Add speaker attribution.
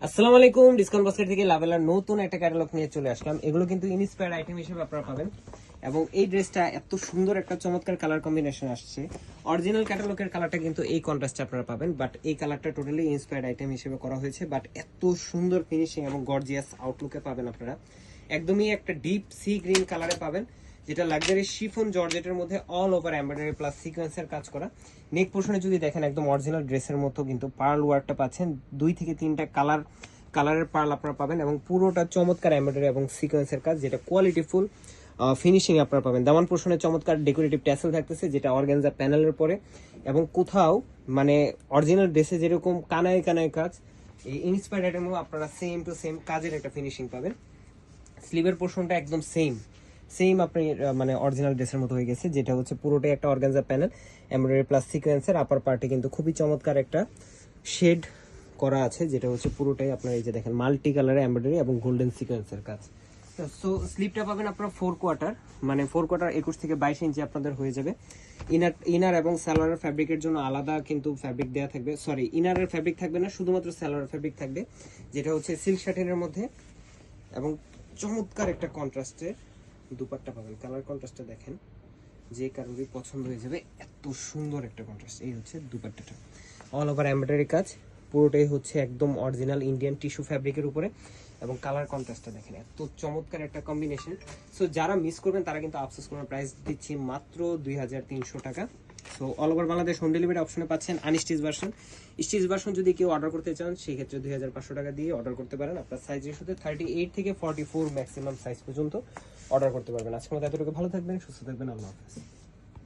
Speaker 1: আসসালামু আলাইকুম, discount basket থেকে লাভেলার নতুন একটা ক্যাটালগ নিয়ে চলে আসলাম। এগুলো কিন্তু ইন্সপায়ার্ড আইটেম হিসেবে আপনারা পাবেন। এবং এই ড্রেসটা এত সুন্দর একটা চমৎকার কালার কম্বিনেশন আসছে। অরিজিনাল ক্যাটালগের কালারটা কিন্তু এই কন্ট্রাস্টে আপনারা পাবেন, বাট এই কালারটা টোটালি ইন্সপায়ার্ড আইটেম হিসেবে করা হয়েছে। বাট এত সুন্দর ফিনিশিং এবং গর্জিয়াস আউটলুকে পাবেন আপনারা। একদমই একটা ডিপ সি গ্রিন কালারে পাবেন, যেটা লাক্সারি শিফন জর্জেটের মধ্যে অল ওভার এমব্রয়ডারি প্লাস সিকোয়েন্সের কাজ করা। নেক পোর্শনে যদি দেখেন একদম অরিজিনাল ড্রেসের মতো কিন্তু পার্ল ওয়ার্কটা পাচ্ছেন। 2 থেকে 3টা কালারের পার্ল আপনারা পাবেন এবং পুরোটা চমৎকার এমব্রয়ডারি এবং সিকোয়েন্সের কাজ, যেটা কোয়ালিটি ফুল ফিনিশিং আপনারা পাবেন। দামান পোর্শনে চমৎকার ডেকোরেটিভ ট্যাসেল থাকতেছে, যেটা অর্গানজা প্যানেলের পরে এবং কোথাও মানে অরিজিনাল ড্রেসে যেরকম কানায় কানায় কাজ, এই ইন্সপায়ার্ড আইটেমও আপনারা সেম টু সেম কাজের একটা ফিনিশিং পাবেন। স্লিভের পোর্শনটা একদম সেম আপনি মানে অরিজিনাল ড্রেসের মতো হয়ে গেছে, যেটা হচ্ছে পুরোটাই একটা অর্গানজা প্যানেল এমব্রয়ডারি প্লাস সিকোয়েন্সের। আপার পার্টে কিন্তু খুবই চমৎকার একটা শেড করা আছে, যেটা হচ্ছে পুরোটাই আপনার এই যে দেখেন মাল্টি কালারে এমব্রয়ডারি এবং গোল্ডেন সিকোয়েন্সের কাজ। সো স্লিপটা পাবেন আপনারা 4 কোয়ার্টার, মানে 4 কোয়ার্টার 21 থেকে 22 ইঞ্চি আপনাদের হয়ে যাবে। ইনার এবং সালোয়ারের ফ্যাব্রিকের জন্য আলাদা কিন্তু ফ্যাব্রিক দেওয়া থাকবে, সরি ইনারের ফ্যাব্রিক থাকবে না, শুধুমাত্র সালোয়ার ফ্যাব্রিক থাকবে, যেটা হচ্ছে সিল্ক শাটিনের মধ্যে। এবং চমৎকার একটা কন্ট্রাস্টের দুপাট্টা পাবেন। কালার কন্ট্রাস্টটা দেখেন, যে কারোরই পছন্দ হয়ে যাবে, এত সুন্দর একটা কন্ট্রাস্ট। এই হচ্ছে দুপাট্টাটা, অল ওভার এমব্রয়ডারি কাজ, পুরোটাই হচ্ছে একদম অরিজিনাল ইন্ডিয়ান টিস্যু ফ্যাব্রিকের উপরে। এবং কালার কন্ট্রাস্টটা দেখেন, এত চমৎকার একটা কম্বিনেশন। সো যারা মিস করবেন তারা কিন্তু আফসোস করার, প্রাইস দিচ্ছি মাত্র 2300 টাকা। So all over Bangladesh home delivery অপশনে পাচ্ছেন আনস্টিচ ভার্সন। স্টিচ ভার্সন যদি কেউ অর্ডার করতে চান, সেই ক্ষেত্রে 2500 টাকা দিয়ে অর্ডার করতে পারেন। আপনার সাইজ রেশোতে 38 থেকে 44 ম্যাক্সিমাম সাইজ পর্যন্ত অর্ডার করতে পারবেন। আজকের মতো এতটুকু, ভালো থাকবেন, সুস্থ থাকবেন, আল্লাহ হাফেজ।